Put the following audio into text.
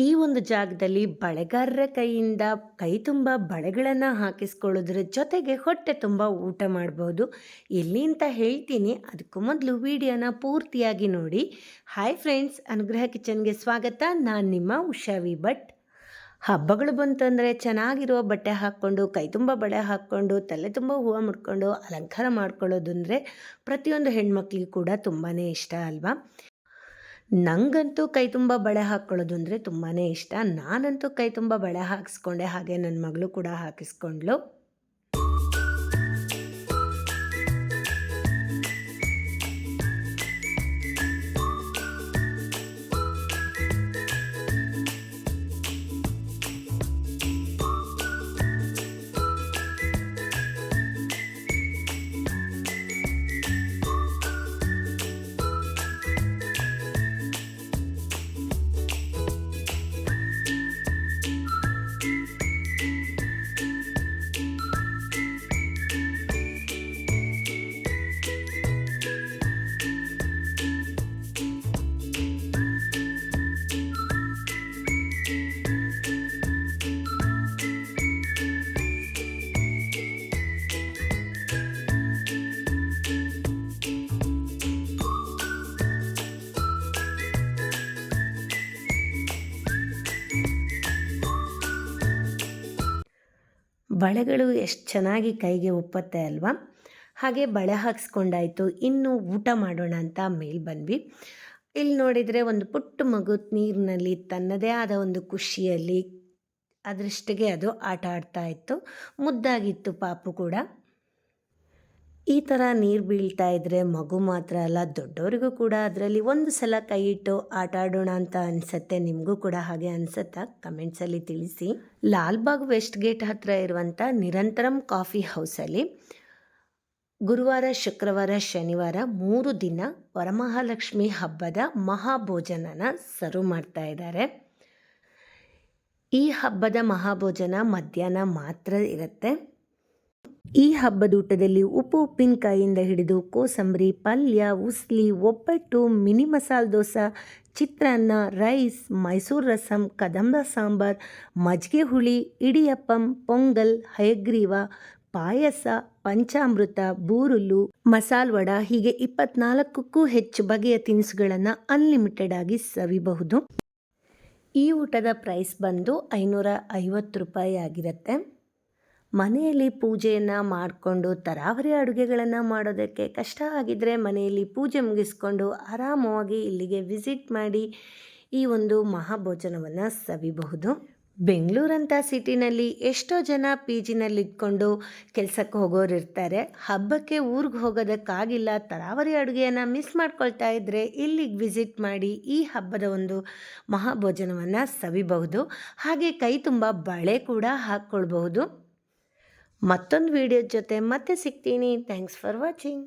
ಈ ಒಂದು ಜಾಗದಲ್ಲಿ ಬಳೆಗಾರರ ಕೈಯಿಂದ ಕೈ ತುಂಬ ಬಳೆಗಳನ್ನು ಹಾಕಿಸ್ಕೊಳ್ಳೋದ್ರ ಜೊತೆಗೆ ಹೊಟ್ಟೆ ತುಂಬ ಊಟ ಮಾಡ್ಬೋದು. ಎಲ್ಲಿ ಅಂತ ಹೇಳ್ತೀನಿ, ಅದಕ್ಕೂ ಮೊದಲು ವಿಡಿಯೋನ ಪೂರ್ತಿಯಾಗಿ ನೋಡಿ. ಹಾಯ್ ಫ್ರೆಂಡ್ಸ್, ಅನುಗ್ರಹ ಕಿಚನ್ಗೆ ಸ್ವಾಗತ. ನಾನು ನಿಮ್ಮ ಉಷಾವಿ ಭಟ್. ಹಬ್ಬಗಳು ಬಂತಂದರೆ ಚೆನ್ನಾಗಿರೋ ಬಟ್ಟೆ ಹಾಕ್ಕೊಂಡು, ಕೈ ತುಂಬ ಬಳೆ ಹಾಕ್ಕೊಂಡು, ತಲೆ ತುಂಬ ಹೂವು ಮುಡ್ಕೊಂಡು ಅಲಂಕಾರ ಮಾಡ್ಕೊಳ್ಳೋದು ಅಂದರೆ ಪ್ರತಿಯೊಂದು ಹೆಣ್ಮಕ್ಳಿಗೂ ಕೂಡ ತುಂಬಾ ಇಷ್ಟ ಅಲ್ವಾ. ನನಗಂತೂ ಕೈ ತುಂಬ ಬಳೆ ಹಾಕ್ಕೊಳ್ಳೋದು ಅಂದರೆ ತುಂಬಾ ಇಷ್ಟ. ನಾನಂತೂ ಕೈ ತುಂಬ ಬಳೆ ಹಾಕಿಸ್ಕೊಂಡೆ, ಹಾಗೆ ನನ್ನ ಮಗಳು ಕೂಡ ಹಾಕಿಸ್ಕೊಂಡ್ಳು. ಬಳೆಗಳು ಎಷ್ಟು ಚೆನ್ನಾಗಿ ಕೈಗೆ ಒಪ್ಪತ್ತೆ ಅಲ್ವಾ. ಹಾಗೆ ಬಳೆ ಹಾಕ್ಸ್ಕೊಂಡಾಯಿತು, ಇನ್ನು ಊಟ ಮಾಡೋಣ ಅಂತ ಮೇಲೆ ಬಂದ್ವಿ. ಇಲ್ಲಿ ನೋಡಿದರೆ ಒಂದು ಪುಟ್ಟ ಮಗು ನೀರಿನಲ್ಲಿ ತನ್ನದೇ ಆದ ಒಂದು ಖುಷಿಯಲ್ಲಿ ಅದರಷ್ಟಿಗೆ ಅದು ಆಟ ಆಡ್ತಾ ಇತ್ತು. ಮುದ್ದಾಗಿತ್ತು ಪಾಪು ಕೂಡ. ಈ ಥರ ನೀರು ಬೀಳ್ತಾ ಇದ್ದರೆ ಮಗು ಮಾತ್ರ ಅಲ್ಲ, ದೊಡ್ಡವರಿಗೂ ಕೂಡ ಅದರಲ್ಲಿ ಒಂದು ಸಲ ಕೈ ಇಟ್ಟು ಆಟ ಆಡೋಣ ಅಂತ ಅನಿಸುತ್ತೆ. ನಿಮಗೂ ಕೂಡ ಹಾಗೆ ಅನಿಸುತ್ತಾ? ಕಮೆಂಟ್ಸಲ್ಲಿ ತಿಳಿಸಿ. ಲಾಲ್ಬಾಗ್ ವೆಸ್ಟ್ ಗೇಟ್ ಹತ್ತಿರ ಇರುವಂಥ ನಿರಂತರಂ ಕಾಫಿ ಹೌಸಲ್ಲಿ ಗುರುವಾರ, ಶುಕ್ರವಾರ, ಶನಿವಾರ 3 ದಿನ ವರಮಹಾಲಕ್ಷ್ಮಿ ಹಬ್ಬದ ಮಹಾಭೋಜನನ ಸರ್ವ್ ಮಾಡ್ತಾ ಇದ್ದಾರೆ. ಈ ಹಬ್ಬದ ಮಹಾಭೋಜನ ಮಧ್ಯಾಹ್ನ ಮಾತ್ರ ಇರುತ್ತೆ. ಈ ಹಬ್ಬದ ಊಟದಲ್ಲಿ ಉಪ್ಪಿನಕಾಯಿಯಿಂದ ಹಿಡಿದು ಕೋಸಂಬರಿ, ಪಲ್ಯ, ಉಸ್ಲಿ, ಒಬ್ಬಟ್ಟು, ಮಿನಿ ಮಸಾಲೆ ದೋಸೆ, ಚಿತ್ರಾನ್ನ, ರೈಸ್, ಮೈಸೂರು ರಸಂ, ಕದಂಬ ಸಾಂಬಾರ್, ಮಜ್ಜಿಗೆ ಹುಳಿ, ಇಡಿಯಪ್ಪಂ, ಪೊಂಗಲ್, ಹಯಗ್ರೀವ, ಪಾಯಸ, ಪಂಚಾಮೃತ, ಬೂರುಲು, ಮಸಾಲೆ ವಡ ಹೀಗೆ 24ಕ್ಕೂ ಹೆಚ್ಚು ಬಗೆಯ ತಿನಿಸುಗಳನ್ನು ಅನ್ಲಿಮಿಟೆಡ್ ಆಗಿ ಸವಿಬಹುದು. ಈ ಊಟದ ಪ್ರೈಸ್ ಬಂದು 550 ರೂಪಾಯಿ ಆಗಿರುತ್ತೆ. ಮನೆಯಲ್ಲಿ ಪೂಜೆಯನ್ನು ಮಾಡಿಕೊಂಡು ತರಾವರಿ ಅಡುಗೆಗಳನ್ನು ಮಾಡೋದಕ್ಕೆ ಕಷ್ಟ ಆಗಿದ್ದರೆ ಮನೆಯಲ್ಲಿ ಪೂಜೆ ಮುಗಿಸ್ಕೊಂಡು ಆರಾಮವಾಗಿ ಇಲ್ಲಿಗೆ ವಿಸಿಟ್ ಮಾಡಿ ಈ ಒಂದು ಮಹಾಭೋಜನವನ್ನು ಸವಿಬಹುದು. ಬೆಂಗಳೂರಂಥ ಸಿಟಿನಲ್ಲಿ ಎಷ್ಟೋ ಜನ ಪಿ ಜಿನಲ್ಲಿ ಇದ್ಕೊಂಡು ಕೆಲಸಕ್ಕೆ ಹೋಗೋರು ಇರ್ತಾರೆ. ಹಬ್ಬಕ್ಕೆ ಊರಿಗೆ ಹೋಗೋದಕ್ಕಾಗಿಲ್ಲ, ತರಾವರಿ ಅಡುಗೆಯನ್ನು ಮಿಸ್ ಮಾಡ್ಕೊಳ್ತಾ ಇದ್ದರೆ ಇಲ್ಲಿಗೆ ವಿಸಿಟ್ ಮಾಡಿ ಈ ಹಬ್ಬದ ಒಂದು ಮಹಾಭೋಜನವನ್ನು ಸವಿಬಹುದು. ಹಾಗೆ ಕೈ ತುಂಬ ಬಳೆ ಕೂಡ ಹಾಕ್ಕೊಳ್ಬಹುದು. ಮತ್ತೊಂದು ವಿಡಿಯೋ ಜೊತೆ ಮತ್ತೆ ಸಿಗ್ತೀನಿ. Thanks for watching.